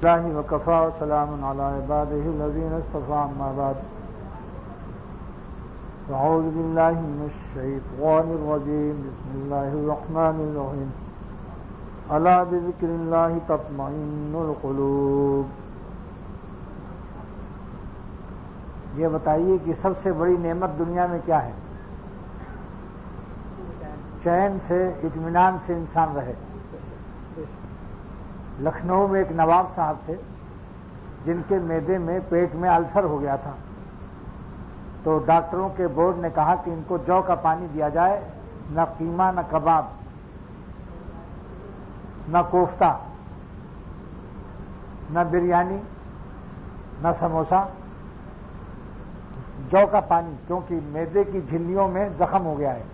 اللہ وکفا وسلام علی عباده الذین اصطفى اما بعد اعوذ باللہ من الشیطان الرجیم بسم اللہ الرحمن الرحیم الا بذکر اللہ تطمئن القلوب۔ یہ بتائیے کہ سب سے بڑی نعمت دنیا میں کیا ہے؟ چین سے، اطمینان سے انسان رہے۔ لکھنؤ میں ایک نواب صاحب تھے جن کے معدے میں، پیٹ میں السر ہو گیا تھا، تو ڈاکٹروں کے بورڈ نے کہا کہ ان کو جو کا پانی دیا جائے، نہ قیمہ، نہ کباب، نہ کوفتہ، نہ بریانی، نہ سموسہ، جو کا پانی، کیونکہ معدے کی جھلیوں میں زخم ہو گیا ہے،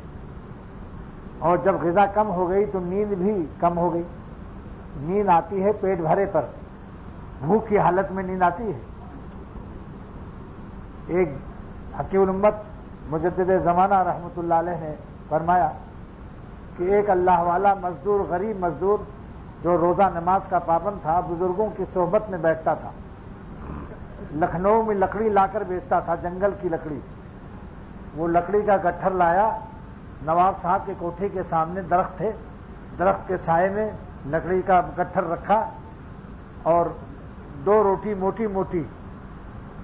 اور جب غذا کم ہو گئی تو نیند بھی کم ہو گئی۔ نیند آتی ہے پیٹ بھرے پر، بھوک کی حالت میں نیند آتی ہے۔ ایک حکیم الامت مجدد زمانہ رحمۃ اللہ علیہ نے فرمایا کہ ایک اللہ والا مزدور، غریب مزدور جو روزہ نماز کا پابند تھا، بزرگوں کی صحبت میں بیٹھتا تھا، لکھنؤ میں لکڑی لا کر بیچتا تھا، جنگل کی لکڑی۔ وہ لکڑی کا گٹھر لایا، نواب صاحب کے کوٹھے کے سامنے درخت تھے، درخت کے سائے میں لکڑی کا گٹھر رکھا اور 2 روٹی موٹی موٹی،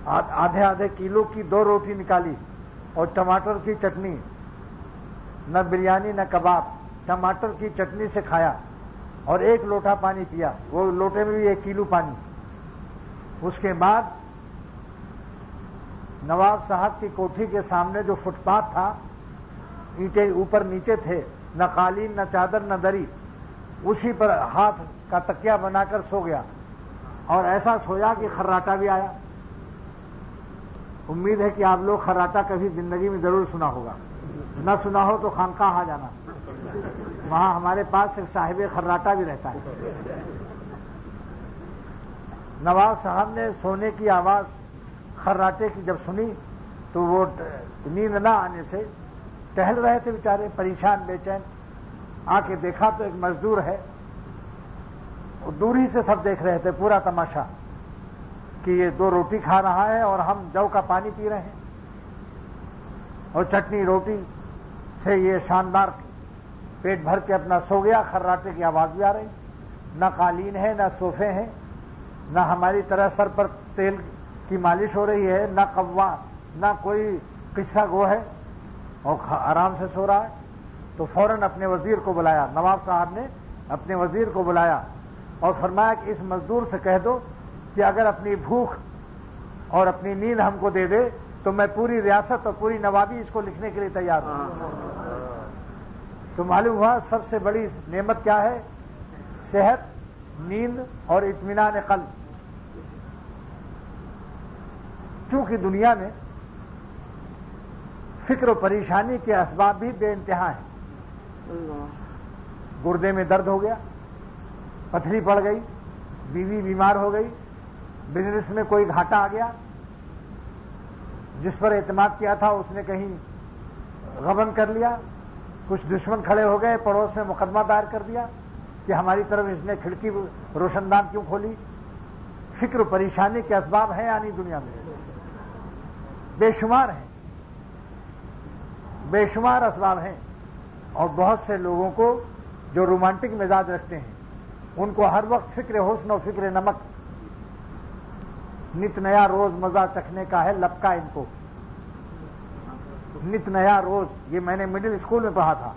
آدھے آدھے کلو کی 2 روٹی نکالی اور ٹماٹر کی چٹنی، نہ بریانی نہ کباب، ٹماٹر کی چٹنی سے کھایا اور 1 لوٹا پانی پیا، وہ لوٹے میں بھی 1 کلو پانی۔ اس کے بعد نواب صاحب کی کوٹھی کے سامنے جو فٹ پاتھ تھا، اینٹیں اوپر نیچے تھے، نہ قالین نہ چادر نہ دری، اسی پر ہاتھ کا تکیہ بنا کر سو گیا، اور ایسا سویا کہ خراٹا بھی آیا۔ امید ہے کہ آپ لوگ خراٹا کبھی زندگی میں ضرور سنا ہوگا، نہ سنا ہو تو خانقاہ آ جانا، وہاں ہمارے پاس ایک صاحب خراٹا بھی رہتا ہے۔ نواب صاحب نے سونے کی آواز خراٹے کی جب سنی تو وہ نیند نہ آنے سے ٹہل رہے تھے بیچارے، پریشان بے چین، آ کے دیکھا تو ایک مزدور ہے، دور ہی سے سب دیکھ رہے تھے پورا تماشا کہ یہ 2 روٹی کھا رہا ہے اور ہم جو کا پانی پی رہے ہیں، اور چٹنی روٹی سے یہ شاندار پیٹ بھر کے اپنا سو گیا۔ خراٹے کی آواز بھی آ رہی، نہ قالین ہے نہ صوفے ہیں، نہ ہماری طرح سر پر تیل کی مالش ہو رہی ہے، نہ قوا، نہ کوئی قصہ گو ہے، اور آرام سے سو رہا ہے۔ تو فوراً اپنے وزیر کو بلایا، نواب صاحب نے اپنے وزیر کو بلایا اور فرمایا کہ اس مزدور سے کہہ دو کہ اگر اپنی بھوک اور اپنی نیند ہم کو دے دے تو میں پوری ریاست اور پوری نوابی اس کو لکھنے کے لیے تیار ہوں۔ تو معلوم ہوا سب سے بڑی نعمت کیا ہے؟ صحت، نیند اور اطمینان قلب۔ چونکہ دنیا میں فکر و پریشانی کے اسباب بھی بے انتہا ہیں۔ گردے میں درد ہو گیا، پتھری پڑ گئی، بیوی بیمار ہو گئی، بزنس میں کوئی گھاٹا آ گیا، جس پر اعتماد کیا تھا اس نے کہیں غبن کر لیا، کچھ دشمن کھڑے ہو گئے، پڑوس میں مقدمہ دائر کر دیا کہ ہماری طرف اس نے کھڑکی روشن دان کیوں کھولی۔ فکر و پریشانی کے اسباب ہیں یعنی دنیا میں بے شمار ہیں، بے شمار اسباب ہیں، اور بہت سے لوگوں کو جو رومانٹک مزاج رکھتے ہیں ان کو ہر وقت فکر حسن و فکر نمک، نت نیا روز مزہ چکھنے کا ہے لب کا ان کو، نت نیا روز۔ یہ میں نے مڈل اسکول میں پڑھا تھا،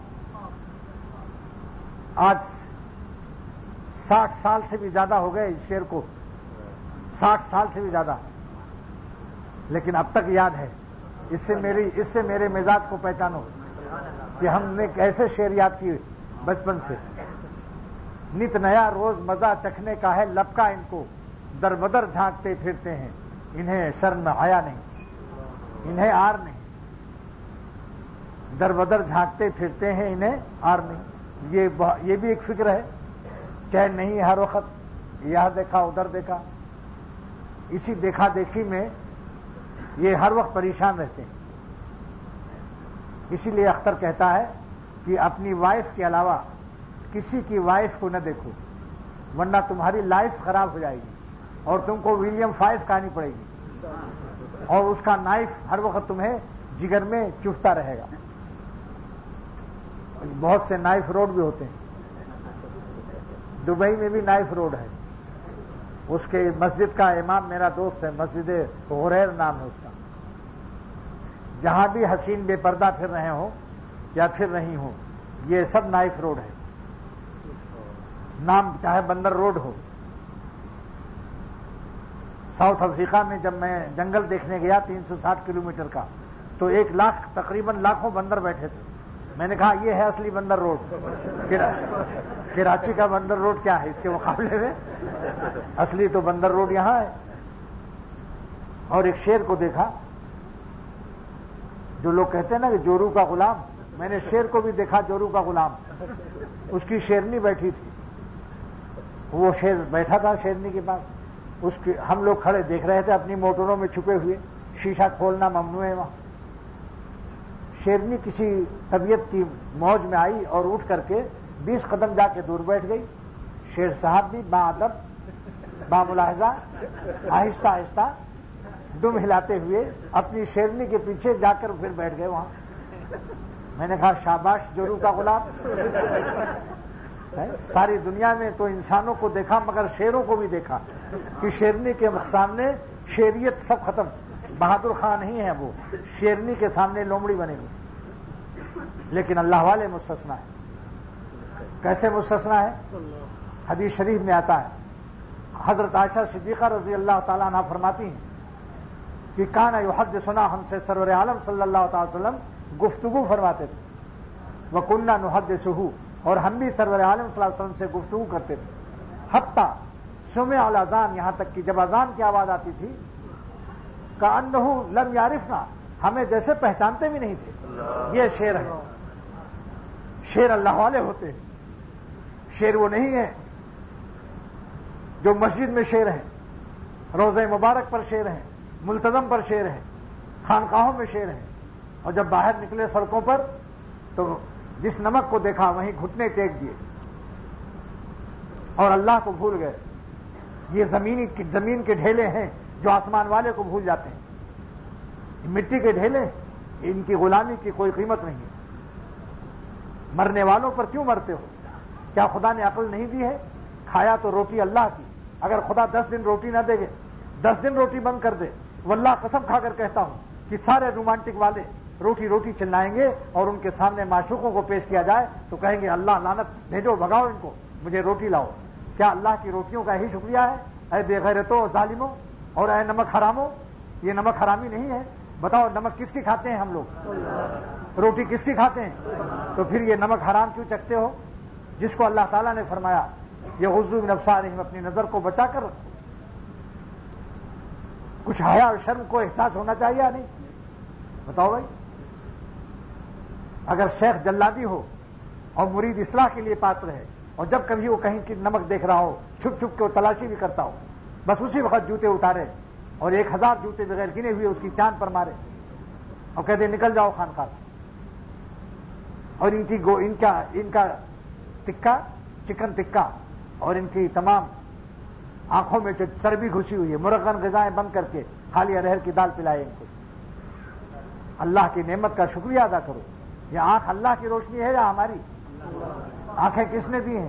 آج 60 سال سے بھی زیادہ ہو گئے اس شعر کو، 60 سال سے بھی زیادہ، لیکن اب تک یاد ہے۔ اس سے میرے مزاج کو پہچانو کہ ہم نے کیسے شعر یاد کیے بچپن سے۔ نت نیا روز مزہ چکھنے کا ہے لب کا ان کو، در بدر جھانکتے پھرتے ہیں انہیں شرم حیا نہیں، انہیں آر نہیں، در بدر جھانکتے پھرتے ہیں انہیں آر نہیں۔ یہ بھی ایک فکر ہے، چین نہیں ہر وقت، یہاں دیکھا ادھر دیکھا، اسی دیکھا دیکھی میں یہ ہر وقت پریشان رہتے ہیں۔ اسی لیے اختر کہتا ہے کہ اپنی وائف کے علاوہ کسی کی وائف کو نہ دیکھو ورنہ تمہاری لائف خراب ہو جائے گی۔ اور تم کو ولیم 5 کہانی پڑے گی، اور اس کا نائف ہر وقت تمہیں جگر میں چبھتا رہے گا۔ بہت سے نائف روڈ بھی ہوتے ہیں، دبئی میں بھی نائف روڈ ہے، اس کے مسجد کا امام میرا دوست ہے، مسجد غریر نام ہے اس کا۔ جہاں بھی حسین بے پردہ پھر رہے ہوں یا پھر رہی ہوں، یہ سب نائف روڈ ہے، نام چاہے بندر روڈ ہو۔ ساؤتھ افریقہ میں جب میں جنگل دیکھنے گیا 360 کلومیٹر کا، تو 1 لاکھ تقریباً لاکھوں بندر بیٹھے تھے۔ میں نے کہا یہ ہے اصلی بندر روڈ، کراچی کا بندر روڈ کیا ہے اس کے مقابلے میں، اصلی تو بندر روڈ یہاں ہے۔ اور ایک شیر کو دیکھا، جو لوگ کہتے ہیں نا کہ جورو کا غلام، میں نے شیر کو بھی دیکھا جورو کا غلام، اس کی شیرنی بیٹھی تھی، وہ شیر بیٹھا تھا شیرنی کے پاس، اس کی ہم لوگ کھڑے دیکھ رہے تھے اپنی موٹروں میں چھپے ہوئے، شیشہ کھولنا ممنوع ہے وہاں۔ شیرنی کسی طبیعت کی موج میں آئی اور اٹھ کر کے 20 قدم جا کے دور بیٹھ گئی۔ شیر صاحب بھی با ادب با ملاحظہ آہستہ آہستہ دم ہلاتے ہوئے اپنی شیرنی کے پیچھے جا کر پھر بیٹھ گئے وہاں۔ میں نے کہا شاباش جورو کا غلام، ساری دنیا میں تو انسانوں کو دیکھا مگر شیروں کو بھی دیکھا کہ شیرنی کے سامنے شیریت سب ختم، بہادر خان نہیں ہے وہ، شیرنی کے سامنے لومڑی بنے گی۔ لیکن اللہ والے مستثنا ہے۔ کیسے مستثنا ہے؟ حدیث شریف میں آتا ہے، حضرت عائشہ صدیقہ رضی اللہ تعالیٰ عنہ فرماتی ہیں کہ کان یحدثنا، ہم سے سرور عالم صلی اللہ تعالی وسلم گفتگو فرماتے تھے، وکنا نحدثہ، اور ہم بھی سرور عالم صلی اللہ علیہ وسلم سے گفتگو کرتے تھے، حتی سمع الاذان، یہاں تک کہ جب اذان کی آواز آتی تھی، کأنہ لم یعرفنا، ہمیں جیسے پہچانتے بھی نہیں تھے۔ یہ شیر ہے، شیر اللہ والے ہوتے ہیں۔ شیر وہ نہیں ہے جو مسجد میں شیر ہیں، روضہ مبارک پر شیر ہیں، ملتزم پر شیر ہیں، خانقاہوں میں شیر ہیں، اور جب باہر نکلے سڑکوں پر تو جس نمک کو دیکھا وہیں گھٹنے ٹیک دیے اور اللہ کو بھول گئے۔ یہ زمین کے ڈھیلے ہیں جو آسمان والے کو بھول جاتے ہیں۔ مٹی کے ڈھیلے، ان کی غلامی کی کوئی قیمت نہیں ہے۔ مرنے والوں پر کیوں مرتے ہو؟ کیا خدا نے عقل نہیں دی ہے؟ کھایا تو روٹی اللہ کی، اگر خدا 10 دن روٹی نہ دے گے، 10 دن روٹی بند کر دے، واللہ قسم کھا کر کہتا ہوں کہ سارے رومانٹک والے روٹی روٹی چلائیں گے، اور ان کے سامنے معشوقوں کو پیش کیا جائے تو کہیں گے اللہ لعنت بھیجو، بھگاؤ ان کو، مجھے روٹی لاؤ۔ کیا اللہ کی روٹیوں کا ہی شکریہ ہے؟ اے بے غیرتوں ظالموں، اور اے نمک حراموں، یہ نمک حرامی نہیں ہے؟ بتاؤ نمک کس کی کھاتے ہیں ہم لوگ؟ روٹی کس کی کھاتے ہیں؟ تو پھر یہ نمک حرام کیوں چکھتے ہو جس کو اللہ تعالیٰ نے فرمایا یغضوا من ابصارہم، اپنی نظر کو بچا کر رکھو۔ کچھ حیا اور شرم کو احساس ہونا چاہیے یا نہیں؟ بتاؤ بھائی، اگر شیخ جلادی ہو اور مرید اصلاح کے لیے پاس رہے، اور جب کبھی وہ کہیں کی نمک دیکھ رہا ہو چھپ چھپ کے وہ تلاشی بھی کرتا ہو، بس اسی وقت جوتے اتارے اور 1000 جوتے بغیر گنے ہوئے اس کی چاند پر مارے اور کہتے نکل جاؤ خانقاہ سے، اور ان کا ٹکا چکن ٹکا اور ان کی تمام آنکھوں میں جو چربی گھسی ہوئی ہے، مرغن غذائیں بند کر کے خالی ارہر کی دال پلائے ان کو۔ اللہ کی نعمت کا شکریہ ادا کرو۔ یہ آنکھ اللہ کی روشنی ہے یا ہماری؟ آنکھیں کس نے دی ہیں؟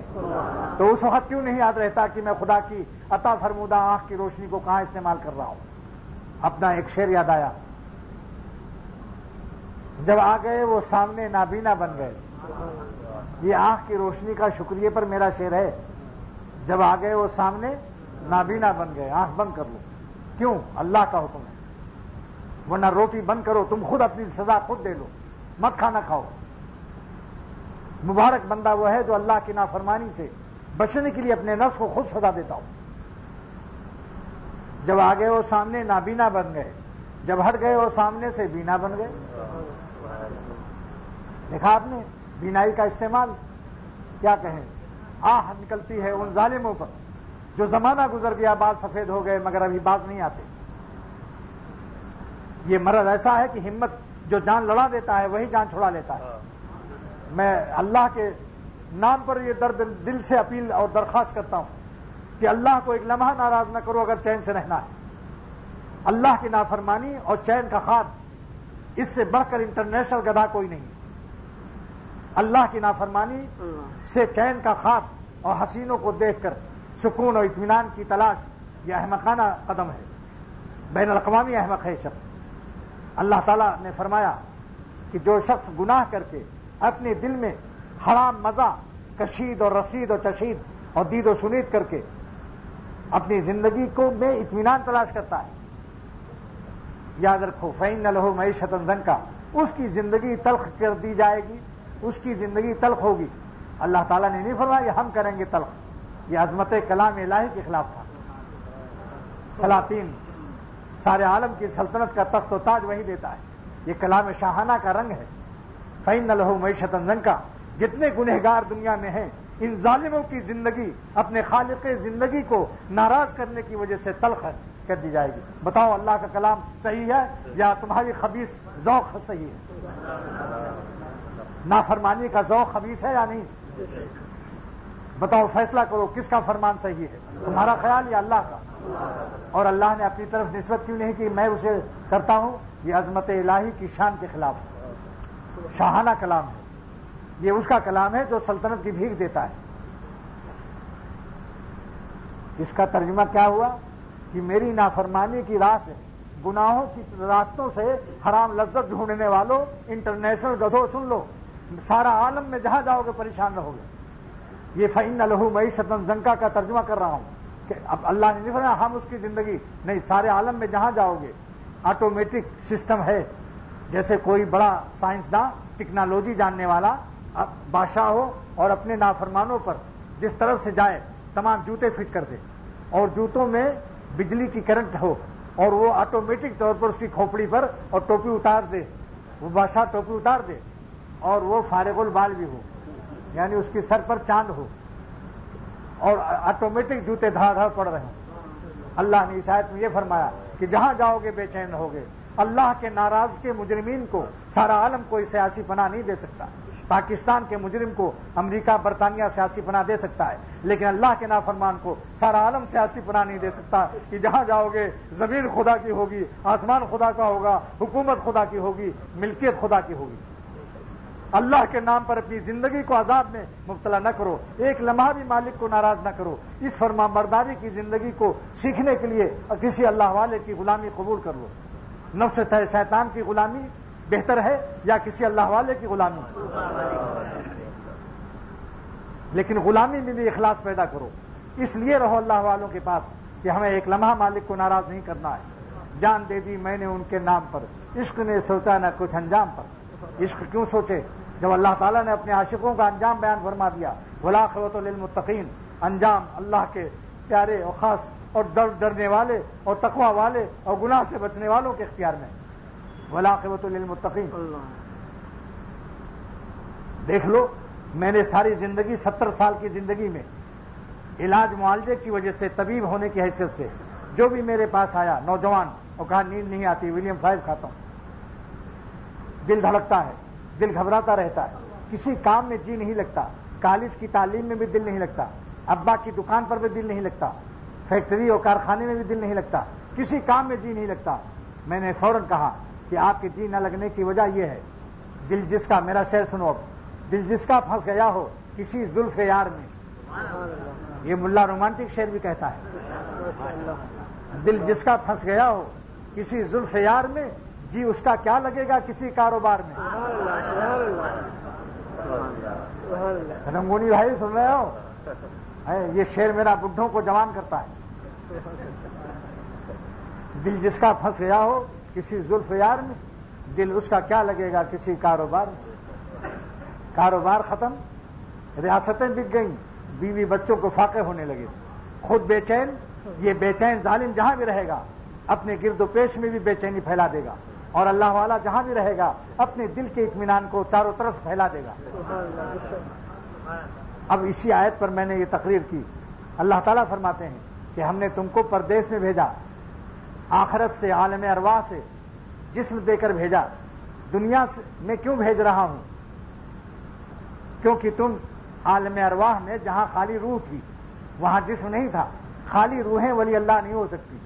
تو اس وقت کیوں نہیں یاد رہتا کہ میں خدا کی عطا فرمودہ آنکھ کی روشنی کو کہاں استعمال کر رہا ہوں؟ اپنا ایک شعر یاد آیا، جب آ گئے وہ سامنے نابینا بن گئے۔ یہ آنکھ کی روشنی کا شکریہ پر میرا شعر ہے، جب آ گئے وہ سامنے نابینا بن گئے۔ آنکھ بند کر لو، کیوں؟ اللہ کا حکم ہے، ورنہ روٹی بند کرو، تم خود اپنی سزا خود دے لو، مت کھانا کھاؤ۔ مبارک بندہ وہ ہے جو اللہ کی نافرمانی سے بچنے کے لیے اپنے نفس کو خود سزا دیتا ہو۔ جب آ گئے وہ سامنے نابینا بن گئے، جب ہٹ گئے وہ سامنے سے بینا بن گئے۔ دیکھا آپ نے بینائی کا استعمال؟ کیا کہیں، آہ نکلتی ہے ان ظالموں پر جو زمانہ گزر گیا، بال سفید ہو گئے مگر ابھی باز نہیں آتے۔ یہ مرض ایسا ہے کہ ہمت جو جان لڑا دیتا ہے وہی جان چھڑا لیتا ہے۔ میں اللہ کے نام پر یہ درد دل سے اپیل اور درخواست کرتا ہوں کہ اللہ کو ایک لمحہ ناراض نہ کرو اگر چین سے رہنا ہے. اللہ کی نافرمانی اور چین کا خواب، اس سے بڑھ کر انٹرنیشنل گدھا کوئی نہیں. اللہ کی نافرمانی سے چین کا خواب اور حسینوں کو دیکھ کر سکون اور اطمینان کی تلاش، یہ احمقانہ قدم ہے، بین الاقوامی احمق ہے شخص. اللہ تعالیٰ نے فرمایا کہ جو شخص گناہ کر کے اپنے دل میں حرام مزہ، کشید اور رسید اور چشید اور دید و شنید کر کے اپنی زندگی کو میں اطمینان تلاش کرتا ہے، یاد رکھو فَإِنَّ لَهُ مَعِيشَةً ضَنْكًا، اس کی زندگی تلخ کر دی جائے گی، اس کی زندگی تلخ ہوگی. اللہ تعالیٰ نے نہیں فرمایا یہ ہم کریں گے تلخ، یہ عظمت کلام الہی کے خلاف تھا. سلاطین، سارے عالم کی سلطنت کا تخت و تاج وہی دیتا ہے، یہ کلام شاہانہ کا رنگ ہے. فَإِنَّ لَهُ مَعِيشَةً ضَنْكًا، جتنے گنہگار دنیا میں ہیں ان ظالموں کی زندگی اپنے خالق زندگی کو ناراض کرنے کی وجہ سے تلخ کر دی جائے گی. بتاؤ اللہ کا کلام صحیح ہے یا تمہاری خبیث ذوق صحیح ہے؟ نافرمانی کا ذوق خبیث ہے یا نہیں؟ بتاؤ، فیصلہ کرو کس کا فرمان صحیح ہے، تمہارا خیال یا اللہ کا؟ اور اللہ نے اپنی طرف نسبت کیوں نہیں کہ میں اسے کرتا ہوں؟ یہ عظمت الہی کی شان کے خلاف ہے، شاہانہ کلام ہے. یہ اس کا کلام ہے جو سلطنت کی بھیک دیتا ہے. اس کا ترجمہ کیا ہوا کہ میری نافرمانی کی راہ سے، گناہوں کی راستوں سے حرام لذت ڈھونڈنے والوں، انٹرنیشنل گدھو سن لو، سارا عالم میں جہاں جاؤ گے پریشان رہو گے. یہ فَإِنَّ لَهُ مَعِيشَةً ضَنْكًا کا ترجمہ کر رہا ہوں کہ اب اللہ نے نہیں فرمایا ہم اس کی زندگی نہیں، سارے عالم میں جہاں جاؤ گے آٹومیٹک سسٹم ہے. جیسے کوئی بڑا سائنسداں، ٹیکنالوجی جاننے والا بادشاہ ہو اور اپنے نافرمانوں پر جس طرف سے جائے تمام جوتے فٹ کر دے، اور جوتوں میں بجلی کی کرنٹ ہو اور وہ آٹومیٹک طور پر اس کی کھوپڑی پر اور ٹوپی اتار دے، وہ بادشاہ ٹوپی اتار دے اور وہ فارغ البال بھی ہو، یعنی اس کی سر پر چاند ہو اور آٹومیٹک جوتے دھڑا دھڑ پڑ رہے ہیں. اللہ نے اس آیت میں یہ فرمایا کہ جہاں جاؤ گے بے چین رہو گے. اللہ کے ناراض کے مجرمین کو سارا عالم کوئی سیاسی پناہ نہیں دے سکتا. پاکستان کے مجرم کو امریکہ برطانیہ سیاسی پناہ دے سکتا ہے، لیکن اللہ کے نافرمان کو سارا عالم سیاسی پناہ نہیں دے سکتا. کہ جہاں جاؤ گے زمین خدا کی ہوگی، آسمان خدا کا ہوگا، حکومت خدا کی ہوگی، ملکیت خدا کی ہوگی. اللہ کے نام پر اپنی زندگی کو عذاب میں مبتلا نہ کرو، ایک لمحہ بھی مالک کو ناراض نہ کرو. اس فرمانبرداری کی زندگی کو سیکھنے کے لیے کسی اللہ والے کی غلامی قبول کر لو. نفس شیطان کی غلامی بہتر ہے یا کسی اللہ والے کی غلامی؟ لیکن غلامی میں بھی اخلاص پیدا کرو. اس لیے رہو اللہ والوں کے پاس کہ ہمیں ایک لمحہ مالک کو ناراض نہیں کرنا ہے. جان دے دی میں نے ان کے نام پر، عشق نے سوچا نہ کچھ انجام پر. عشق کیوں سوچے جب اللہ تعالیٰ نے اپنے عاشقوں کا انجام بیان فرما دیا. والعاقبۃ للمتقین، انجام اللہ کے پیارے اور خاص اور ڈرنے والے اور تقوی والے اور گناہ سے بچنے والوں کے اختیار میں. والعاقبۃ للمتقین. دیکھ لو، میں نے ساری زندگی 70 سال کی زندگی میں علاج معالجے کی وجہ سے، طبیب ہونے کی حیثیت سے، جو بھی میرے پاس آیا نوجوان اور کہا نیند نہیں آتی، ولیم 5 کھاتا ہوں، دل دھڑکتا ہے، دل گھبراتا رہتا ہے، کسی کام میں جی نہیں لگتا، کالج کی تعلیم میں بھی دل نہیں لگتا، ابا کی دکان پر بھی دل نہیں لگتا، فیکٹری اور کارخانے میں بھی دل نہیں لگتا، کسی کام میں جی نہیں لگتا. میں نے فوراً کہا کہ آپ کے جی نہ لگنے کی وجہ یہ ہے، دل جس کا، میرا شعر سنو اب، دل جس کا پھنس گیا ہو کسی زلف یار میں. یہ ملا رومانٹک شعر بھی کہتا ہے، دل جس کا پھنس گیا ہو کسی زلف یار میں، جی اس کا کیا لگے گا کسی کاروبار میں. رنگونی بھائی سن رہے ہو؟ یہ شعر میرا بڈھوں کو جوان کرتا ہے. دل جس کا پھنس گیا ہو کسی زلف یار میں، دل اس کا کیا لگے گا کسی کاروبار میں. کاروبار ختم، ریاستیں بک گئیں، بیوی بچوں کو فاقے ہونے لگے، خود بے چین. یہ بے چین ظالم جہاں بھی رہے گا اپنے گرد و پیش میں بھی بے چینی پھیلا دے گا، اور اللہ والا جہاں بھی رہے گا اپنے دل کے اطمینان کو چاروں طرف پھیلا دے گا. اب اسی آیت پر میں نے یہ تقریر کی. اللہ تعالیٰ فرماتے ہیں کہ ہم نے تم کو پردیس میں بھیجا، آخرت سے، عالم ارواح سے جسم دے کر بھیجا. دنیا میں کیوں بھیج رہا ہوں؟ کیونکہ تم عالم ارواح میں جہاں خالی روح تھی وہاں جسم نہیں تھا، خالی روحیں ولی اللہ نہیں ہو سکتی،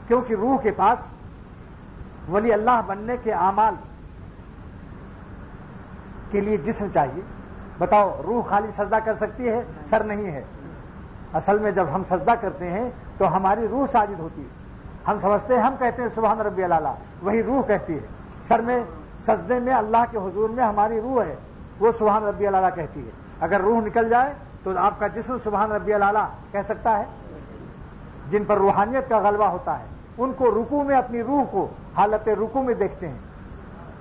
کیونکہ روح کے پاس ولی اللہ بننے کے اعمال کے لیے جسم چاہیے۔ بتاؤ روح خالی سجدہ کر سکتی ہے؟ سر نہیں ہے۔ اصل میں جب ہم سجدہ کرتے ہیں تو ہماری روح ساجد ہوتی ہے۔ ہم سمجھتے ہیں، ہم کہتے ہیں سبحان ربی الاعلیٰ، وہی روح کہتی ہے۔ سر میں سجدے میں اللہ کے حضور میں ہماری روح ہے، وہ سبحان ربی الاعلیٰ کہتی ہے۔ اگر روح نکل جائے تو آپ کا جسم سبحان ربی الاعلیٰ کہہ سکتا ہے؟ جن پر روحانیت کا غلبہ ہوتا ہے ان کو رکوع میں اپنی روح کو حالت رکوع میں دیکھتے ہیں،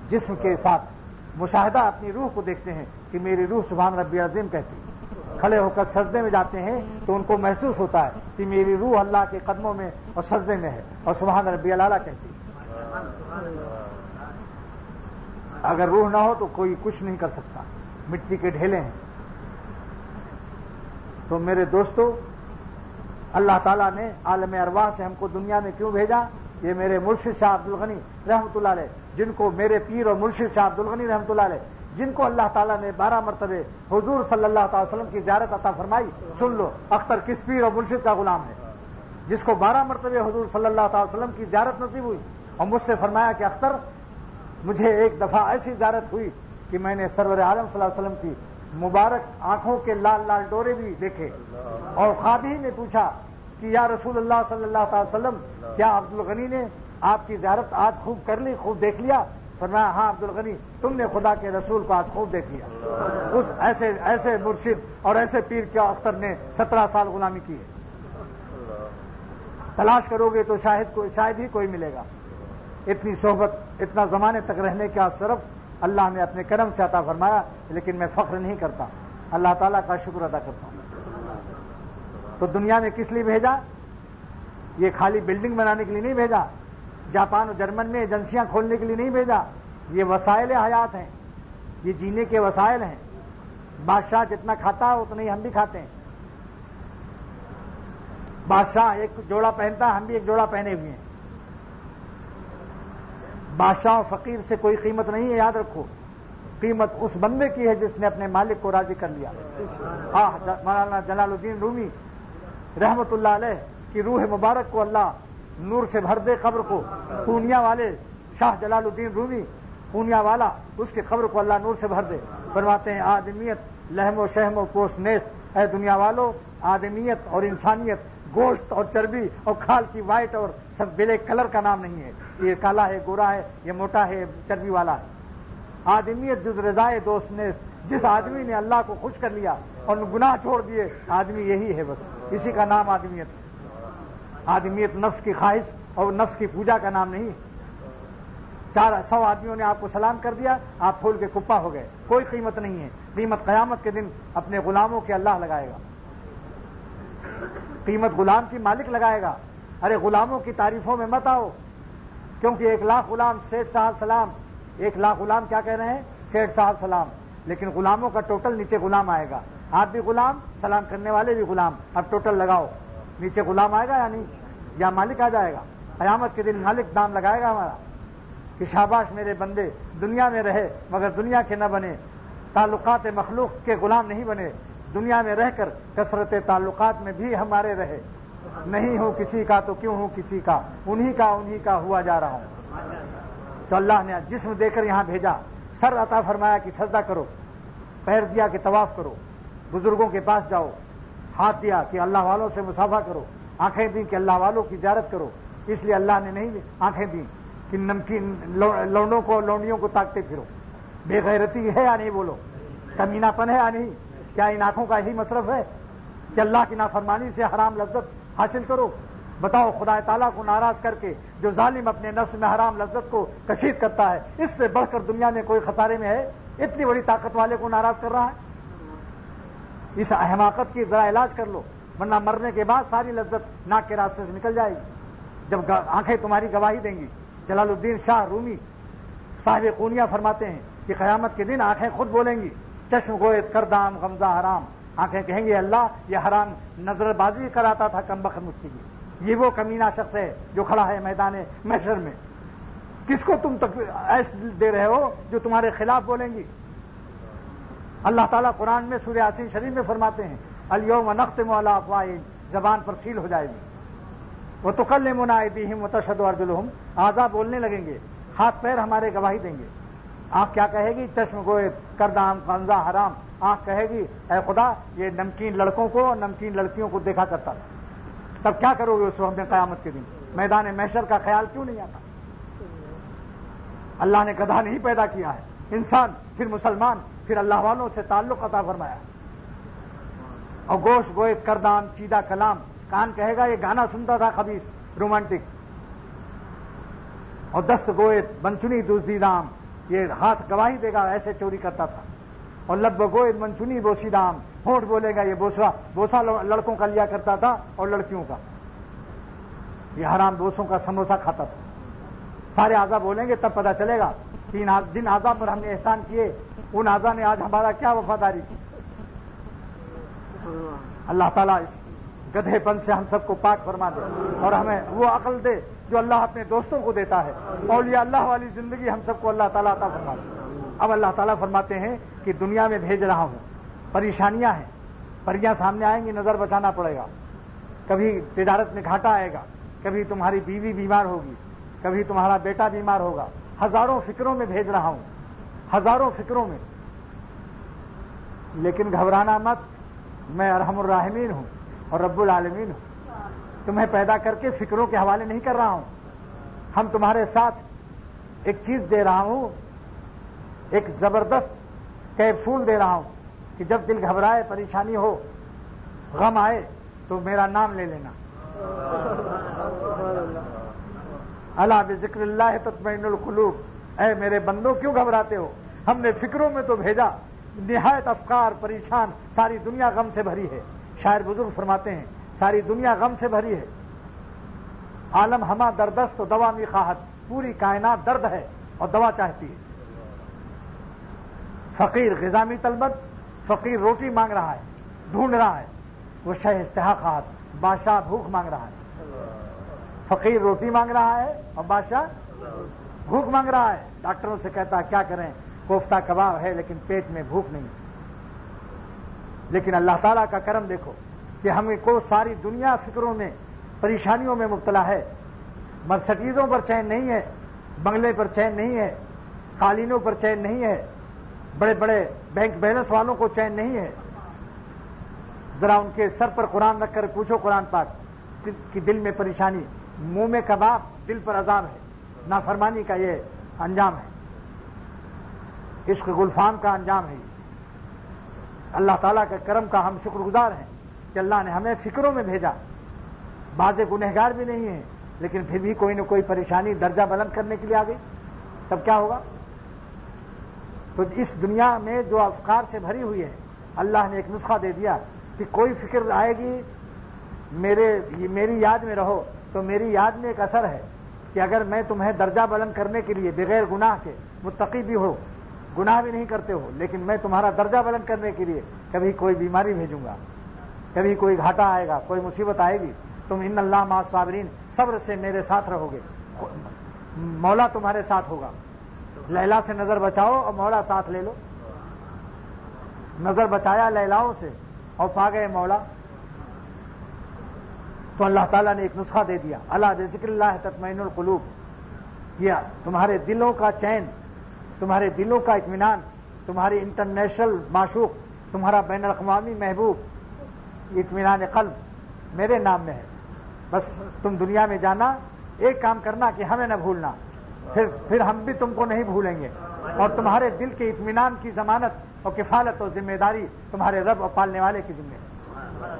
جسم کے ساتھ مشاہدہ اپنی روح کو دیکھتے ہیں کہ میری روح سبحان ربی عظیم کہتی ہے۔ کھڑے ہو کر سجدے میں جاتے ہیں تو ان کو محسوس ہوتا ہے کہ میری روح اللہ کے قدموں میں اور سجدے میں ہے اور سبحان ربی الاعلیٰ کہتی ہے۔ اگر روح نہ ہو تو کوئی کچھ نہیں کر سکتا، مٹی کے ڈھیلے ہیں۔ تو میرے دوستو، اللہ تعالیٰ نے عالم ارواح سے ہم کو دنیا میں کیوں بھیجا؟ یہ میرے مرشد شاہ عبد الغنی رحمۃ اللہ علیہ، جن کو میرے پیر اور مرشد شاہ عبد الغنی رحمۃ اللہ علیہ، جن کو اللہ تعالیٰ نے 12 مرتبہ حضور صلی اللہ تعالی وسلم کی زیارت عطا فرمائی۔ سن لو، اختر کس پیر اور مرشد کا غلام ہے جس کو 12 مرتبہ حضور صلی اللہ تعالی وسلم کی زیارت نصیب ہوئی، اور مجھ سے فرمایا کہ اختر مجھے ایک دفعہ ایسی زیارت ہوئی کہ میں نے سرور عالم صلی اللہ علیہ وسلم کی مبارک آنکھوں کے لال لال ڈورے بھی دیکھے، اور خواب ہی میں پوچھا کہ یا رسول اللہ صلی اللہ تعالی وسلم، کیا عبد الغنی نے آپ کی زیارت آج خوب کر لی، خوب دیکھ لیا؟ فرمایا ہاں عبد الغنی، تم نے خدا کے رسول کو آج خوب دیکھ لیا۔ اس ایسے مرشد اور ایسے پیر کا اختر نے 17 سال غلامی کی ہے۔ تلاش کرو گے تو شاید ہی کوئی ملے گا۔ اتنی صحبت، اتنا زمانے تک رہنے کا صرف اللہ نے اپنے کرم سے عطا فرمایا، لیکن میں فخر نہیں کرتا، اللہ تعالیٰ کا شکر ادا کرتا ہوں۔ تو دنیا میں کس لیے بھیجا؟ یہ خالی بلڈنگ بنانے کے لیے نہیں بھیجا، جاپان اور جرمن میں ایجنسیاں کھولنے کے لیے نہیں بھیجا۔ یہ وسائل حیات ہیں، یہ جینے کے وسائل ہیں۔ بادشاہ جتنا کھاتا ہے اتنا ہی ہم بھی کھاتے ہیں۔ بادشاہ ایک جوڑا پہنتا ہے، ہم بھی ایک جوڑا پہنے ہوئے ہیں۔ بادشاہ و فقیر سے کوئی قیمت نہیں ہے، یاد رکھو، قیمت اس بندے کی ہے جس نے اپنے مالک کو راضی کر لیا۔ مولانا جلال الدین رومی رحمت اللہ علیہ کی روح مبارک کو اللہ نور سے بھر دے، قبر کو پونیا والے شاہ جلال الدین رومی پونیا والا، اس کی قبر کو اللہ نور سے بھر دے۔ فرماتے ہیں آدمیت لحم و شحم و پوست نیست، اے دنیا والو، آدمیت اور انسانیت گوشت اور چربی اور کھال کی وائٹ اور سب بلیک کلر کا نام نہیں ہے، یہ کالا ہے، گورا ہے، یہ موٹا ہے، چربی والا ہے۔ آدمیت جز رضائے دوست نیست، جس آدمی نے اللہ کو خوش کر لیا اور گناہ چھوڑ دیے، آدمی یہی ہے، بس اسی کا نام آدمیت ہے۔ آدمیت نفس کی خواہش اور نفس کی پوجا کا نام نہیں۔ 400 آدمیوں نے آپ کو سلام کر دیا، آپ پھول کے کپا ہو گئے، کوئی قیمت نہیں ہے۔ قیمت قیامت کے دن اپنے غلاموں کے اللہ لگائے گا، قیمت غلام کی مالک لگائے گا۔ ارے غلاموں کی تعریفوں میں مت آؤ، کیونکہ 1 لاکھ غلام سیٹھ صاحب سلام، 1 لاکھ غلام کیا کہہ رہے ہیں؟ سیٹھ صاحب سلام، لیکن غلاموں کا ٹوٹل نیچے غلام آئے گا۔ آپ بھی غلام، سلام کرنے والے بھی غلام، اب ٹوٹل لگاؤ، نیچے غلام آئے گا یا نہیں؟ یا مالک آ جائے گا؟ قیامت کے دن مالک دام لگائے گا ہمارا کہ شاباش میرے بندے، دنیا میں رہے مگر دنیا کے نہ بنے، تعلقات مخلوق کے غلام نہیں بنے، دنیا میں رہ کر کثرت تعلقات میں بھی ہمارے رہے۔ نہیں ہوں کسی کا تو کیوں ہوں کسی کا، انہی کا ہوا جا رہا ہوں۔ تو اللہ نے جسم دے کر یہاں بھیجا، سر عطا فرمایا کہ سجدہ کرو، پیر دیا کہ طواف کرو، بزرگوں کے پاس جاؤ، ہاتھ دیا کہ اللہ والوں سے مصافحہ کرو، آنکھیں دی کہ اللہ والوں کی زیارت کرو۔ اس لیے اللہ نے نہیں آنکھیں دی کہ نمکین لونڈوں کو لونڈیوں کو تاکتے پھرو۔ بے غیرتی ہے یا نہیں؟ بولو، کمینہ پن ہے یا نہیں؟ کیا ان آنکھوں کا یہی مصرف ہے کہ اللہ کی نافرمانی سے حرام لذت حاصل کرو؟ بتاؤ، خدا تعالیٰ کو ناراض کر کے جو ظالم اپنے نفس میں حرام لذت کو کشید کرتا ہے، اس سے بڑھ کر دنیا میں کوئی خسارے میں ہے؟ اتنی بڑی طاقت والے کو ناراض کر رہا ہے۔ اس حماقت کی ذرا علاج کر لو، ورنہ مرنے کے بعد ساری لذت ناک کے راستے سے نکل جائے گی جب آنکھیں تمہاری گواہی دیں گی۔ جلال الدین شاہ رومی صاحب قونیہ فرماتے ہیں کہ قیامت کے دن آنکھیں خود بولیں گی، چشم گوئے کردام غمزہ حرام، آنکھیں کہیں گے اللہ یہ حرام نظر بازی کراتا تھا کمبخت مجھ سے۔ یہ وہ کمینہ شخص ہے جو کھڑا ہے میدان محشر میں۔ کس کو تم تک ایس دے رہے ہو جو تمہارے خلاف بولیں گی؟ اللہ تعالیٰ قرآن میں سورہ یاسین شریف میں فرماتے ہیں الیوم نختم علی افواہہم زبان پر سیل ہو جائے گی. وَتُكَلِّمُنَا أَيْدِيهِمْ وَتَشْهَدُ أَرْجُلُهُمْ, اعضاء بولنے لگیں گے, ہاتھ پیر ہمارے گواہی دیں گے. آنکھ کیا کہے گی؟ چشم گوئے کردام قنزہ حرام. آنکھ کہے گی اے خدا یہ نمکین لڑکوں کو اور نمکین لڑکیوں کو دیکھا کرتا تھا. تب کیا کرو گے اس وقت قیامت کے دن؟ میدان محشر کا خیال کیوں نہیں آتا؟ اللہ نے گدھا نہیں پیدا کیا ہے, انسان, پھر مسلمان, پھر اللہ والوں سے تعلق عطا فرمایا. اور گوشت گوئے کردام چیدہ کلام, کان کہے گا یہ گانا سنتا تھا خبیث رومانٹک. اور دست گوئے منچنی دزدی دام, یہ ہاتھ گواہی دے گا ایسے چوری کرتا تھا. اور لب گوئے منچنی بوسی دام, ہونٹ بولے گا یہ بوسا لڑکوں کا لیا کرتا تھا اور لڑکیوں کا, یہ حرام بوسوں کا سموسہ کھاتا تھا. سارے اعضاء بولیں گے تب پتہ چلے گا کہ جن اعضاء پر ہم نے احسان کیے ان اعضاء نے آج ہمارا کیا وفاداری کی. اللہ تعالیٰ اس گدھے پن سے ہم سب کو پاک فرما دے اور ہمیں وہ عقل دے جو اللہ اپنے دوستوں کو دیتا ہے. اولیاء اللہ والی زندگی ہم سب کو اللہ تعالیٰ عطا فرما دے. اب اللہ تعالیٰ فرماتے ہیں کہ دنیا میں بھیج رہا ہوں, پریشانیاں ہیں, پریاں سامنے آئیں گی, نظر بچانا پڑے گا. کبھی تجارت میں گھاٹا آئے گا, کبھی تمہاری بیوی بیمار ہوگی, کبھی تمہارا بیٹا بیمار ہوگا. ہزاروں فکروں میں بھیج رہا ہوں, ہزاروں فکروں میں. لیکن گھبرانا مت, میں ارحم الراحمین ہوں اور رب العالمین ہوں. تمہیں پیدا کر کے فکروں کے حوالے نہیں کر رہا ہوں. ہم تمہارے ساتھ ایک چیز دے رہا ہوں, ایک زبردست کیپسول دے رہا ہوں کہ جب دل گھبرائے, پریشانی ہو, غم آئے تو میرا نام لے لینا. الا بذکر اللہ تطمئن القلوب. اے میرے بندوں کیوں گھبراتے ہو؟ ہم نے فکروں میں تو بھیجا, نہایت افکار پریشان, ساری دنیا غم سے بھری ہے. شاعر بزرگ فرماتے ہیں ساری دنیا غم سے بھری ہے. عالم ہما دردست و دوا می خواہت, پوری کائنات درد ہے اور دوا چاہتی ہے. فقیر غذا می طلبت, فقیر روٹی مانگ رہا ہے, ڈھونڈ رہا ہے. وہ شہ اشتہا خواہت, بادشاہ بھوک مانگ رہا ہے. فقیر روٹی مانگ رہا ہے اور بادشاہ بھوک مانگ رہا ہے. ڈاکٹروں سے کہتا ہے کیا کریں, کوفتہ کباب ہے لیکن پیٹ میں بھوک نہیں. لیکن اللہ تعالیٰ کا کرم دیکھو کہ ہمیں کو ساری دنیا فکروں میں, پریشانیوں میں مبتلا ہے. مرسڈیزوں پر چین نہیں ہے, بنگلے پر چین نہیں ہے, قالینوں پر چین نہیں ہے, بڑے بڑے بینک بیلنس والوں کو چین نہیں ہے. ذرا ان کے سر پر قرآن رکھ کر پوچھو قرآن پاک کہ دل میں پریشانی, منہ میں کباب, دل پر عذاب ہے. نافرمانی کا یہ انجام ہے, عشق گلفام کا انجام ہے. اللہ تعالیٰ کے کرم کا ہم شکر گزار ہیں کہ اللہ نے ہمیں فکروں میں بھیجا. بعض گنہگار بھی نہیں ہیں لیکن پھر بھی کوئی نہ کوئی پریشانی درجہ بلند کرنے کے لیے آ گئی. تب کیا ہوگا؟ تو اس دنیا میں جو افکار سے بھری ہوئی ہے, اللہ نے ایک نسخہ دے دیا کہ کوئی فکر آئے گی میری یاد میں رہو. تو میری یاد میں ایک اثر ہے کہ اگر میں تمہیں درجہ بلند کرنے کے لیے بغیر گناہ کے, متقی بھی ہو, گناہ بھی نہیں کرتے ہو, لیکن میں تمہارا درجہ بلند کرنے کے لیے کبھی کوئی بیماری بھیجوں گا, کبھی کوئی گھاٹا آئے گا, کوئی مصیبت آئے گی, تم ان اللہ مع الصابرین, صبر سے میرے ساتھ رہو گے, مولا تمہارے ساتھ ہوگا. لیلا سے نظر بچاؤ اور مولا ساتھ لے لو. نظر بچایا لیلاؤں سے اور پا گئے مولا. تو اللہ تعالیٰ نے ایک نسخہ دے دیا, الا بذکر اللہ تطمئن القلوب. یہ تمہارے دلوں کا چین, تمہارے دلوں کا اطمینان, تمہاری انٹرنیشنل معشوق, تمہارا بین الاقوامی محبوب, اطمینان قلب میرے نام میں ہے. بس تم دنیا میں جانا, ایک کام کرنا کہ ہمیں نہ بھولنا, پھر ہم بھی تم کو نہیں بھولیں گے. اور تمہارے دل کے اطمینان کی ضمانت اور کفالت اور ذمہ داری تمہارے رب اور پالنے والے کی ذمہ ہے.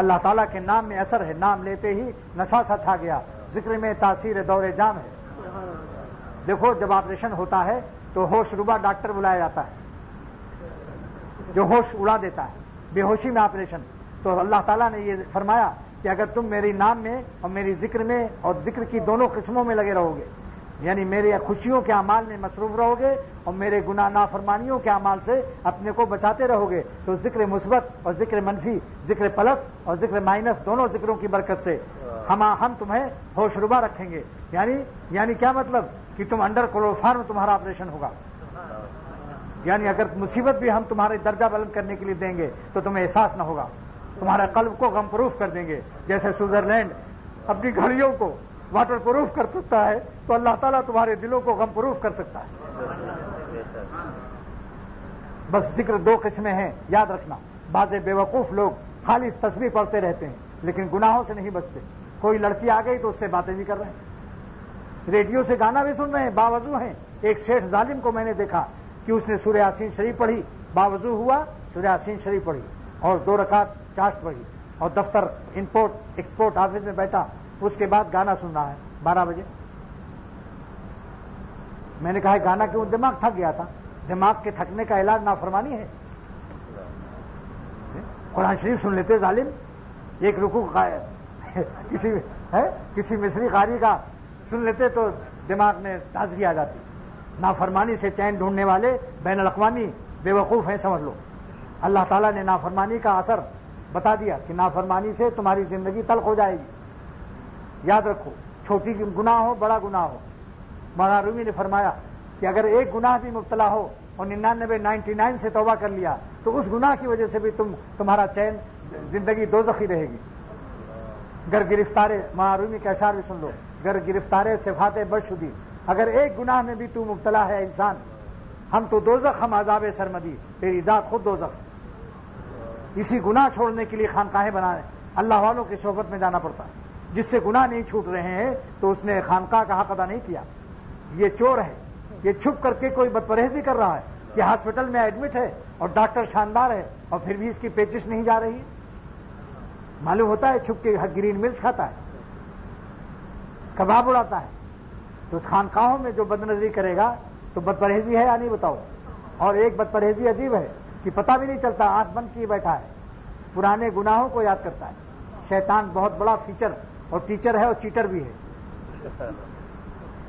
اللہ تعالیٰ کے نام میں اثر ہے, نام لیتے ہی نشہ سا چھا گیا, ذکر میں تاثیر دور جام ہے. دیکھو جب آپریشن ہوتا ہے تو ہوش ربا ڈاکٹر بلایا جاتا ہے جو ہوش اڑا دیتا ہے, بے ہوشی میں آپریشن. تو اللہ تعالیٰ نے یہ فرمایا کہ اگر تم میری نام میں اور میری ذکر میں اور ذکر کی دونوں قسموں میں لگے رہو گے, یعنی میرے خوشیوں کے اعمال میں مصروف رہو گے اور میرے گناہ نافرمانیوں کے اعمال سے اپنے کو بچاتے رہو گے, تو ذکر مثبت اور ذکر منفی, ذکر پلس اور ذکر مائنس, دونوں ذکروں کی برکت سے ہم تمہیں ہوش ربا رکھیں گے. یعنی کیا مطلب کہ تم انڈر کلوروفارم تمہارا آپریشن ہوگا. یعنی اگر مصیبت بھی ہم تمہارے درجہ بلند کرنے کے لیے دیں گے تو تمہیں احساس نہ ہوگا. تمہارے قلب کو غم پروف کر دیں گے. جیسے سوئٹزرلینڈ اپنی گھڑیوں کو واٹر پروف کر سکتا ہے تو اللہ تعالیٰ تمہارے دلوں کو غم پروف کر سکتا ہے. بس ذکر دو قسمیں ہیں یاد رکھنا. بعض بے وقوف لوگ خالی تسبیح پڑھتے رہتے ہیں لیکن گناہوں سے نہیں بچتے. کوئی لڑکی آ گئی تو اس سے باتیں بھی کر رہے ہیں, ریڈیو سے گانا بھی سن رہے ہیں, باوضو ہیں. ایک شیخ ظالم کو میں نے دیکھا کہ اس نے سورہ یاسین شریف پڑھی, باوضو ہوا, سورہ یاسین شریف پڑھی اور 2 رکعت چاشت پڑھی اور دفتر امپورٹ ایکسپورٹ آفس میں بیٹھا. اس کے بعد گانا سن رہا ہے 12 بجے. میں نے کہا گانا کیوں؟ دماغ تھک گیا تھا. دماغ کے تھکنے کا علاج نافرمانی ہے. قرآن شریف سن لیتے ظالم. ایک رکوع کسی مصری قاری کا سن لیتے تو دماغ میں تازگی آ جاتی. نافرمانی سے چین ڈھونڈنے والے بین الاقوامی بے وقوف ہیں, سمجھ لو. اللہ تعالیٰ نے نافرمانی کا اثر بتا دیا کہ نافرمانی سے تمہاری زندگی تلخ ہو جائے گی. یاد رکھو, چھوٹی گناہ ہو بڑا گناہ ہو, مولانا رومی نے فرمایا کہ اگر ایک گناہ بھی مبتلا ہو اور 99 سے توبہ کر لیا تو اس گناہ کی وجہ سے بھی تمہارا چین زندگی دوزخی رہے گی. گر گرفتارے, مولانا رومی کا اشعار بھی سن لو, گر گرفتارے صفات بدشدی, اگر ایک گناہ میں بھی تو مبتلا ہے انسان, ہم تو دوزخ ہم عذاب سرمدی, تیری ذات خود دوزخ. اسی گناہ چھوڑنے کے لیے خانقاہیں بنانے, اللہ والوں کی صحبت میں جانا پڑتا ہے. جس سے گناہ نہیں چھوٹ رہے ہیں تو اس نے خانقاہ کا حق ادا نہیں کیا. یہ چور ہے, یہ چھپ کر کے کوئی بدپرہیزی کر رہا ہے, یہ ہاسپٹل میں ایڈمٹ ہے اور ڈاکٹر شاندار ہے اور پھر بھی اس کی پیچش نہیں جا رہی. معلوم ہوتا ہے چھپ کے گرین مرچ کھاتا ہے, کباب اڑاتا ہے. تو خانقاہوں میں جو بدنظری کرے گا تو بدپرہیزی ہے یا نہیں بتاؤ؟ اور ایک بدپرہیزی عجیب ہے کہ پتہ بھی نہیں چلتا, آنکھ بند کیے بیٹھا ہے, پرانے گناہوں کو یاد کرتا ہے. شیطان بہت بڑا فیچر اور ٹیچر ہے اور چیٹر بھی ہے.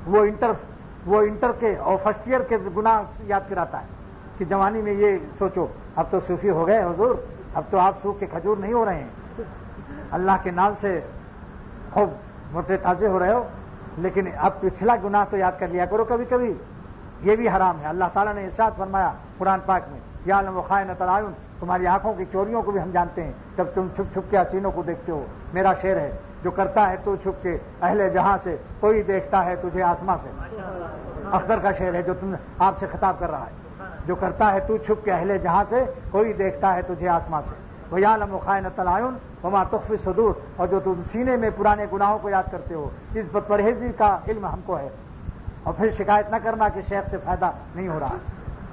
وہ انٹر کے اور فرسٹ ایئر کے گناہ یاد کراتا ہے کہ جوانی میں یہ سوچو, اب تو صوفی ہو گئے حضور, اب تو آپ سوکھ کے کھجور نہیں ہو رہے ہیں, اللہ کے نام سے خوب موٹے تازے ہو رہے ہو, لیکن اب پچھلا گناہ تو یاد کر لیا کرو کبھی کبھی. یہ بھی حرام ہے. اللہ تعالیٰ نے ارشاد فرمایا قرآن پاک میں, یعلم خائنۃ الاعین, تمہاری آنکھوں کی چوریوں کو بھی ہم جانتے ہیں جب تم چھپ چھپ کے حسینوں کو دیکھتے ہو. میرا شعر ہے, جو کرتا ہے تو چھپ کے اہل جہاں سے, کوئی دیکھتا ہے تجھے آسماں سے. اختر کا شعر ہے جو تم آپ سے خطاب کر رہا ہے, جو کرتا ہے تو چھپ کے اہل جہاں سے, کوئی دیکھتا ہے تجھے آسماں سے. وَيَعْلَمُ خَائِنَةَ الْأَعْيُنِ وَمَا تُخْفِي الصُّدُورُ, اور جو تم سینے میں پرانے گناہوں کو یاد کرتے ہو, اس بدپرہیزی کا علم ہم کو ہے. اور پھر شکایت نہ کرنا کہ شیخ سے فائدہ نہیں ہو رہا.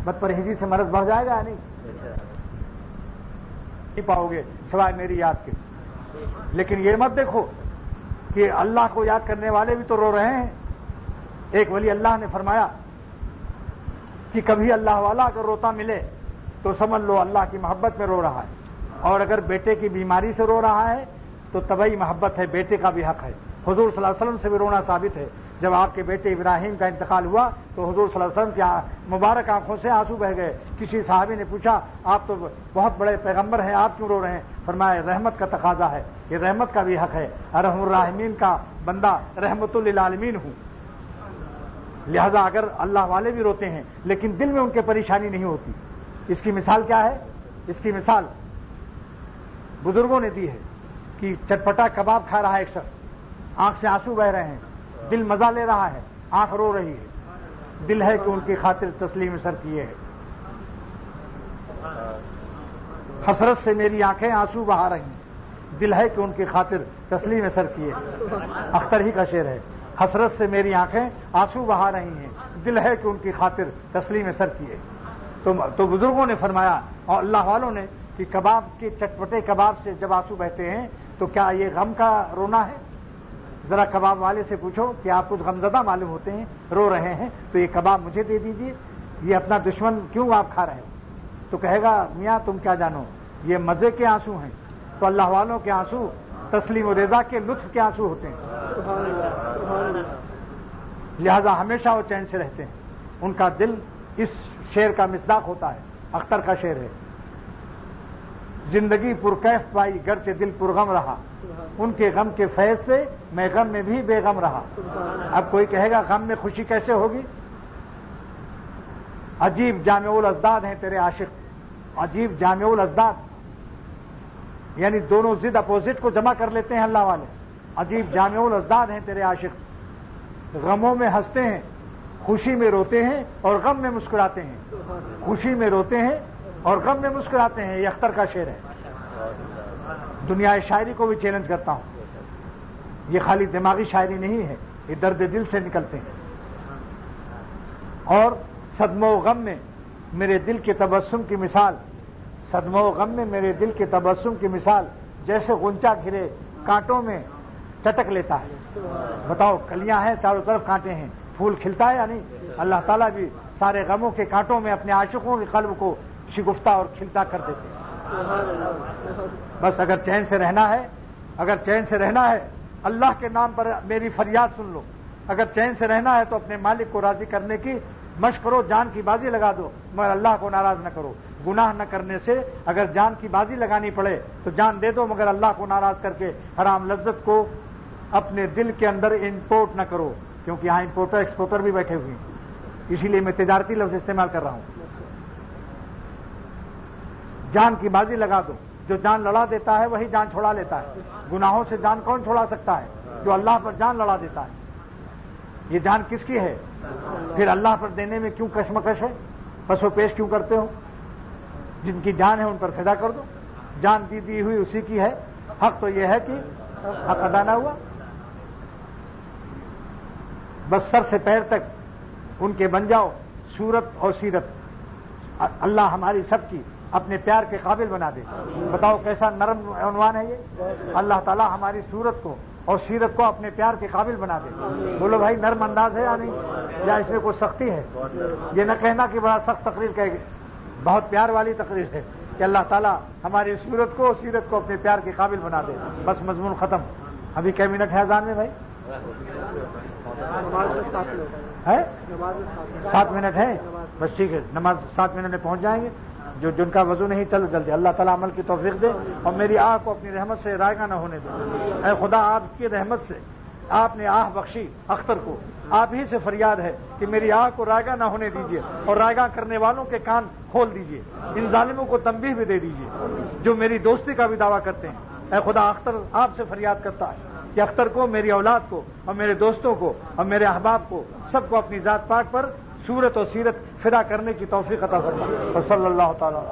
بدپرہیزی سے مرض بڑھ جائے گا یا نہیں پاؤ گے سوائے میری یاد کے. لیکن یہ مت دیکھو کہ اللہ کو یاد کرنے والے بھی تو رو رہے ہیں. ایک ولی اللہ نے فرمایا کہ کبھی اللہ والا اگر روتا ملے تو سمجھ لو اللہ کی محبت میں رو رہا ہے, اور اگر بیٹے کی بیماری سے رو رہا ہے تو طبعی محبت ہے, بیٹے کا بھی حق ہے. حضور صلی اللہ علیہ وسلم سے بھی رونا ثابت ہے. جب آپ کے بیٹے ابراہیم کا انتقال ہوا تو حضور صلی اللہ علیہ وسلم کی مبارک آنکھوں سے آنسو بہ گئے. کسی صحابی نے پوچھا آپ تو بہت بڑے پیغمبر ہیں, آپ کیوں رو رہے ہیں؟ فرمایا رحمت کا تقاضا ہے, یہ رحمت کا بھی حق ہے, ارحم الراحمین کا بندہ رحمت للعالمین ہوں. لہذا اگر اللہ والے بھی روتے ہیں لیکن دل میں ان کے پریشانی نہیں ہوتی. اس کی مثال کیا ہے؟ اس کی مثال بزرگوں نے دی ہے کہ چٹپٹا کباب کھا رہا ہے ایک شخص, آنکھ سے آنسو بہ رہے ہیں, دل مزہ لے رہا ہے, آنکھ رو رہی ہے. دل ہے کہ ان کی خاطر تسلیم سر کیے ہے. حسرت سے میری آنکھیں آنسو بہا رہی ہیں, دل ہے کہ ان کی خاطر تسلیم سر کیے ہے. اختر ہی کا شعر ہے, حسرت سے میری آنکھیں آنسو بہا رہی ہیں, دل ہے کہ ان کی خاطر تسلیم سر کیے. تو بزرگوں نے فرمایا اور اللہ والوں نے کہ کباب کے چٹپٹے کباب سے جب آنسو بہتے ہیں تو کیا یہ غم کا رونا ہے؟ ذرا کباب والے سے پوچھو کہ آپ کچھ غمزدہ معلوم ہوتے ہیں, رو رہے ہیں, تو یہ کباب مجھے دے دیجئے, یہ اپنا دشمن کیوں آپ کھا رہے ہو؟ تو کہے گا میاں تم کیا جانو, یہ مزے کے آنسو ہیں. تو اللہ والوں کے آنسو تسلیم و رضا کے لطف کے آنسو ہوتے ہیں. لہذا ہمیشہ وہ چین سے رہتے ہیں. ان کا دل اس شعر کا مصداق ہوتا ہے. اختر کا شعر ہے, زندگی پرکیف پائی گرچہ دل پرغم رہا, ان کے غم کے فیض سے میں غم میں بھی بے غم رہا. اب کوئی کہے گا غم میں خوشی کیسے ہوگی؟ عجیب جامع الازداد ہیں تیرے عاشق, عجیب جامع الازداد. یعنی دونوں ضد اپوزٹ کو جمع کر لیتے ہیں اللہ والے. عجیب جامع الازداد ہیں تیرے عاشق. غموں میں ہنستے ہیں، خوشی میں روتے ہیں اور غم میں مسکراتے ہیں. خوشی میں روتے ہیں اور غم میں مسکراتے ہیں. یہ اختر کا شعر ہے. دنیا شاعری کو بھی چیلنج کرتا ہوں. یہ خالی دماغی شاعری نہیں ہے، یہ درد دل سے نکلتے ہیں. اور صدمہ و غم میں میرے دل کے تبسم کی مثال، صدمہ و غم میں میرے دل کے تبسم کی مثال جیسے غنچہ گھرے کانٹوں میں چٹک لیتا ہے. بتاؤ، کلیاں ہیں چاروں طرف کانٹے ہیں، پھول کھلتا ہے یا نہیں؟ اللہ تعالیٰ بھی سارے غموں کے کانٹوں میں اپنے عاشقوں کے قلب کو شگفتہ اور کھلتا کر دیتے ہیں. بس اگر چین سے رہنا ہے، اگر چین سے رہنا ہے اللہ کے نام پر میری فریاد سن لو. اگر چین سے رہنا ہے تو اپنے مالک کو راضی کرنے کی مشق کرو، جان کی بازی لگا دو مگر اللہ کو ناراض نہ کرو. گناہ نہ کرنے سے اگر جان کی بازی لگانی پڑے تو جان دے دو مگر اللہ کو ناراض کر کے حرام لذت کو اپنے دل کے اندر امپورٹ نہ کرو، کیونکہ یہاں امپورٹر ایکسپورٹر بھی بیٹھے ہوئے ہیں، اسی لیے میں تجارتی لفظ استعمال کر رہا ہوں. جان کی بازی لگا دو. جو جان لڑا دیتا ہے وہی جان چھوڑا لیتا ہے. گناہوں سے جان کون چھوڑا سکتا ہے؟ جو اللہ پر جان لڑا دیتا ہے. یہ جان کس کی ہے؟ پھر اللہ پر دینے میں کیوں کشمکش ہے؟ پس و پیش کیوں کرتے ہو؟ جن کی جان ہے ان پر فدا کر دو. جان دی ہوئی اسی کی ہے. حق تو یہ ہے کہ حق ادا نہ ہوا. بس سر سے پیر تک ان کے بن جاؤ صورت اور سیرت. اللہ ہماری سب کی اپنے پیار کے قابل بنا دے. بتاؤ کیسا نرم عنوان ہے یہ. اللہ تعالیٰ ہماری صورت کو اور سیرت کو اپنے پیار کے قابل بنا دے. بولو بھائی، نرم انداز ہے یا نہیں، یا اس میں کوئی سختی ہے؟ یہ نہ کہنا کہ بڑا سخت تقریر کہے گی، بہت پیار والی تقریر ہے کہ اللہ تعالیٰ ہماری صورت کو اور سیرت کو اپنے پیار کے قابل بنا دے. بس مضمون ختم. ابھی کئی منٹ ہے اذان میں بھائی؟ 7 منٹ ہے. بس ٹھیک ہے، نماز 7 منٹ میں پہنچ جائیں گے. جن کا وضو نہیں چلو جلدی. اللہ تعالیٰ عمل کی توفیق دے اور میری آہ کو اپنی رحمت سے رائگاں نہ ہونے دے. اے خدا، آپ کی رحمت سے آپ نے آہ بخشی اختر کو، آپ ہی سے فریاد ہے کہ میری آہ کو رائگاں نہ ہونے دیجیے اور رائگاں کرنے والوں کے کان کھول دیجیے. ان ظالموں کو تنبیہ بھی دے دیجیے جو میری دوستی کا بھی دعویٰ کرتے ہیں. اے خدا، اختر آپ سے فریاد کرتا ہے کہ اختر کو، میری اولاد کو اور میرے دوستوں کو اور میرے احباب کو سب کو اپنی ذات پاک پر صورت و سیرت فدا کرنے کی توفیق عطا فرما. اور صلی اللہ تعالیٰ